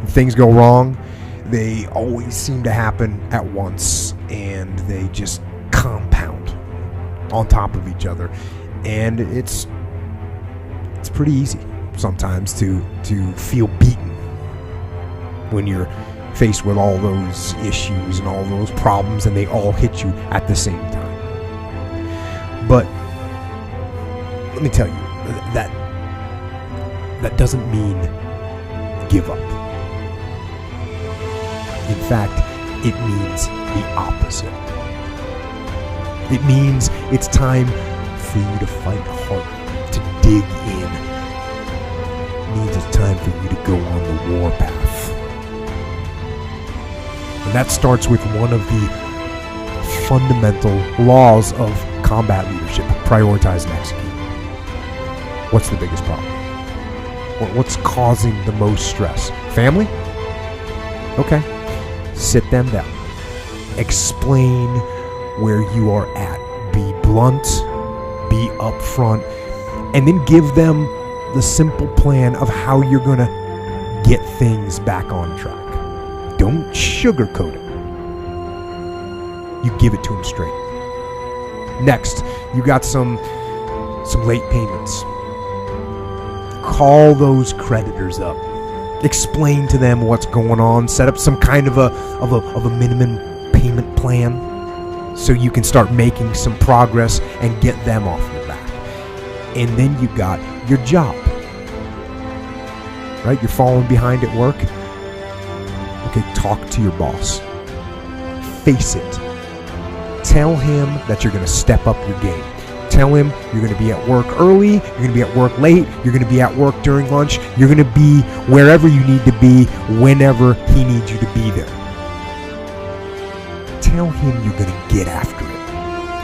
things go wrong, they always seem to happen at once, and they just compound on top of each other. And it's pretty easy sometimes to feel beaten when you're faced with all those issues and all those problems, and they all hit you at the same time. But let me tell you, that doesn't mean give up. In fact, it means the opposite. It means it's time for you to fight hard, to dig in. It means it's time for you to go on the war path. And that starts with one of the fundamental laws of combat leadership: prioritize and execute. What's the biggest problem? What's causing the most stress? Family? Okay. Sit them down. Explain where you are at. Be blunt. Be upfront. And then give them the simple plan of how you're going to get things back on track. Don't sugarcoat it. You give it to them straight. Next, you got some late payments. Call those creditors up. Explain to them what's going on. Set up some kind of a minimum payment plan so you can start making some progress and get them off your back. And then you got your job. Right? You're falling behind at work. Okay, talk to your boss. Face it. Tell him that you're going to step up your game. Tell him you're going to be at work early, you're going to be at work late, you're going to be at work during lunch, you're going to be wherever you need to be whenever he needs you to be there. Tell him you're going to get after it.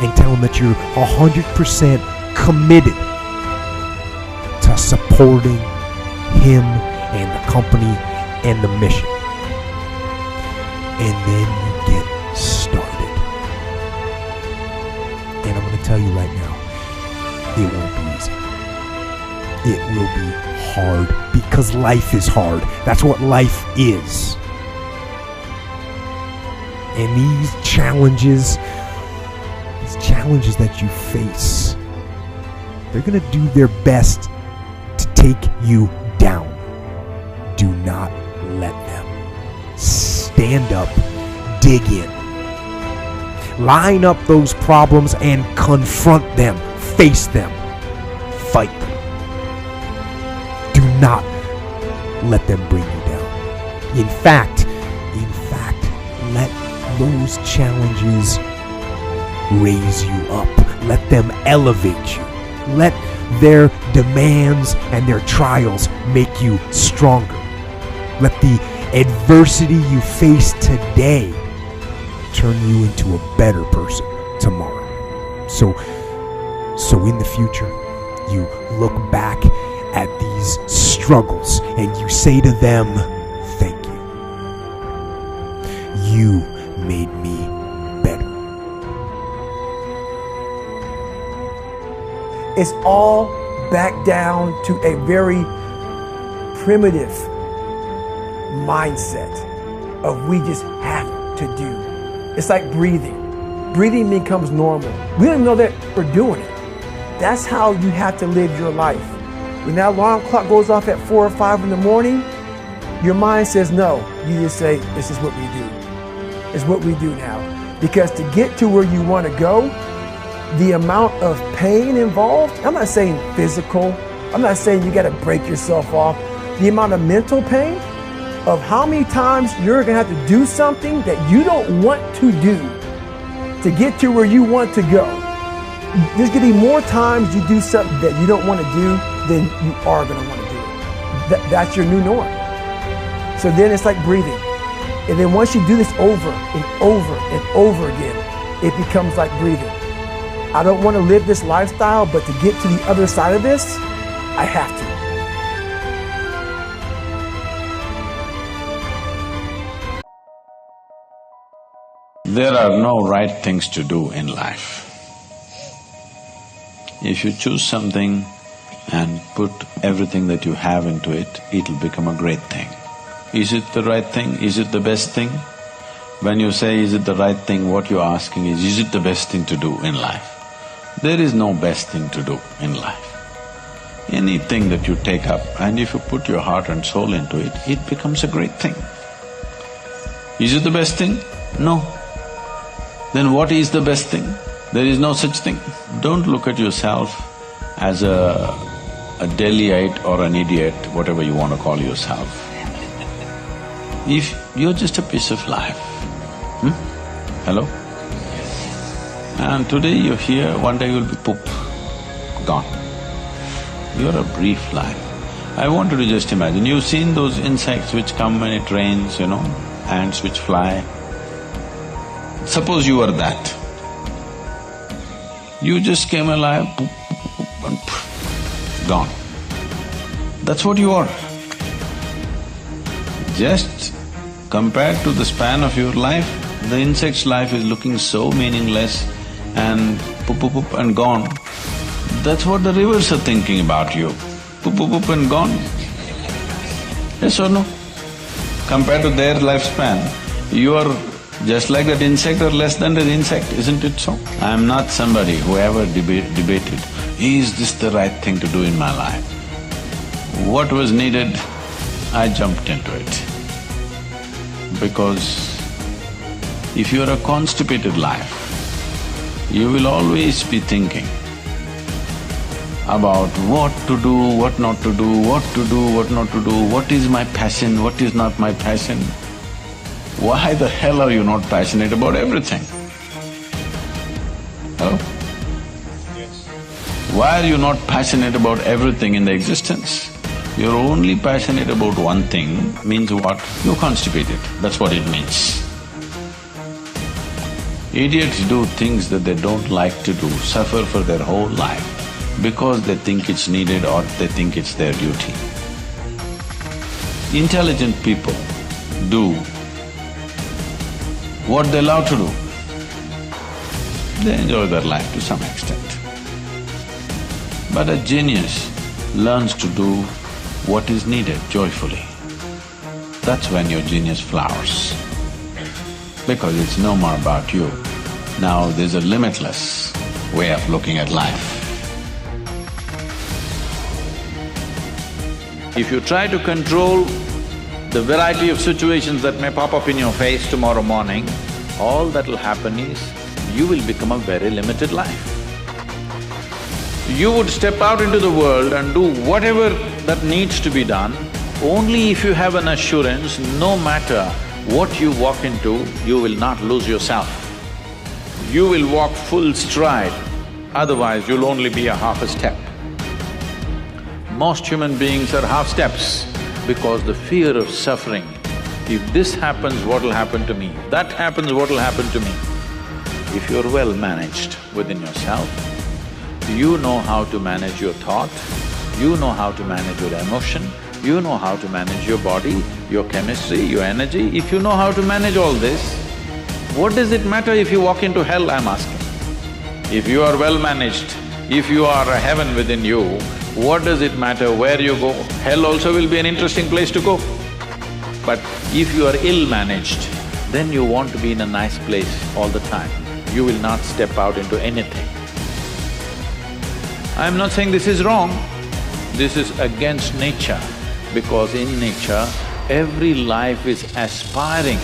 And tell him that you're 100% committed to supporting him and the company and the mission. And then you get started. And I'm going to tell you right now, it won't be easy. It will be hard because life is hard. That's what life is. And these challenges that you face, they're going to do their best to take you down. Do not let them. Stand up, dig in. Line up those problems and confront them. Face them. Fight them. Do not let them bring you down. In fact, let those challenges raise you up. Let them elevate you. Let their demands and their trials make you stronger. Let the adversity you face today turn you into a better person tomorrow. So in the future, you look back at these struggles and you say to them, thank you. You made me better. It's all back down to a very primitive mindset of we just have to do. It's like breathing. Breathing becomes normal. We don't know that we're doing it. That's how you have to live your life. When that alarm clock goes off at 4 or 5 in the morning, your mind says no. You just say, this is what we do. It's what we do now. Because to get to where you want to go, the amount of pain involved, I'm not saying physical, I'm not saying you got to break yourself off. The amount of mental pain of how many times you're going to have to do something that you don't want to do to get to where you want to go. There's going to be more times you do something that you don't want to do than you are going to want to do it. That's your new norm. So then it's like breathing. And then once you do this over and over and over again, it becomes like breathing. I don't want to live this lifestyle, but to get to the other side of this, I have to. There are no right things to do in life. If you choose something and put everything that you have into it, it'll become a great thing. is it the right thing? Is it the best thing? When you say, is it the right thing, what you're asking is it the best thing to do in life? There is no best thing to do in life. Anything that you take up and if you put your heart and soul into it, it becomes a great thing. Is it the best thing? No. Then what is the best thing? There is no such thing. Don't look at yourself as a Delhiite or an idiot, whatever you want to call yourself. If you're just a piece of life, hello? And today you're here, one day you'll be poop, gone. You're a brief life. I want you to just imagine, you've seen those insects which come when it rains, ants which fly. Suppose you were that. You just came alive, poop, poop, poop, and poof, gone. That's what you are. Just compared to the span of your life, the insect's life is looking so meaningless and poop, poop, poop and gone. That's what the rivers are thinking about you, poop, poop, poop and gone. Yes or no? Compared to their lifespan, you are just like that insect or less than that insect, isn't it so? I am not somebody who ever debated, is this the right thing to do in my life? What was needed, I jumped into it. Because if you're a constipated life, you will always be thinking about what to do, what not to do, what to do, what not to do, what is my passion, what is not my passion. Why the hell are you not passionate about everything? Hello? Yes. Why are you not passionate about everything in the existence? You're only passionate about one thing, means what? You're constipated, that's what it means. Idiots do things that they don't like to do, suffer for their whole life because they think it's needed or they think it's their duty. Intelligent people do what they love to do. They enjoy their life to some extent. But a genius learns to do what is needed joyfully. That's when your genius flowers. Because it's no more about you. Now there's a limitless way of looking at life. If you try to control the variety of situations that may pop up in your face tomorrow morning, all that'll happen is you will become a very limited life. You would step out into the world and do whatever that needs to be done only if you have an assurance, no matter what you walk into, you will not lose yourself. You will walk full stride, otherwise you'll only be a half a step. Most human beings are half steps because the fear of suffering. If this happens, what'll happen to me? That happens, what'll happen to me? If you're well managed within yourself, you know how to manage your thought, you know how to manage your emotion, you know how to manage your body, your chemistry, your energy. If you know how to manage all this, what does it matter if you walk into hell, I'm asking? If you are well managed, if you are a heaven within you, what does it matter where you go? Hell also will be an interesting place to go. But if you are ill-managed, then you want to be in a nice place all the time. You will not step out into anything. I'm not saying this is wrong, this is against nature, because in nature, every life is aspiring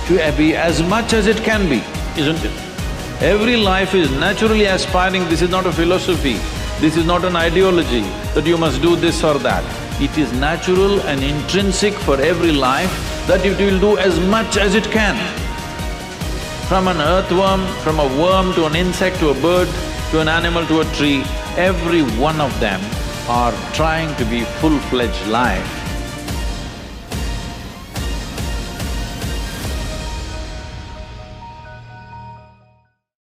to be as much as it can be, isn't it? Every life is naturally aspiring, this is not a philosophy, this is not an ideology that you must do this or that. It is natural and intrinsic for every life that it will do as much as it can. From an earthworm, from a worm to an insect to a bird, to an animal to a tree, every one of them are trying to be full-fledged life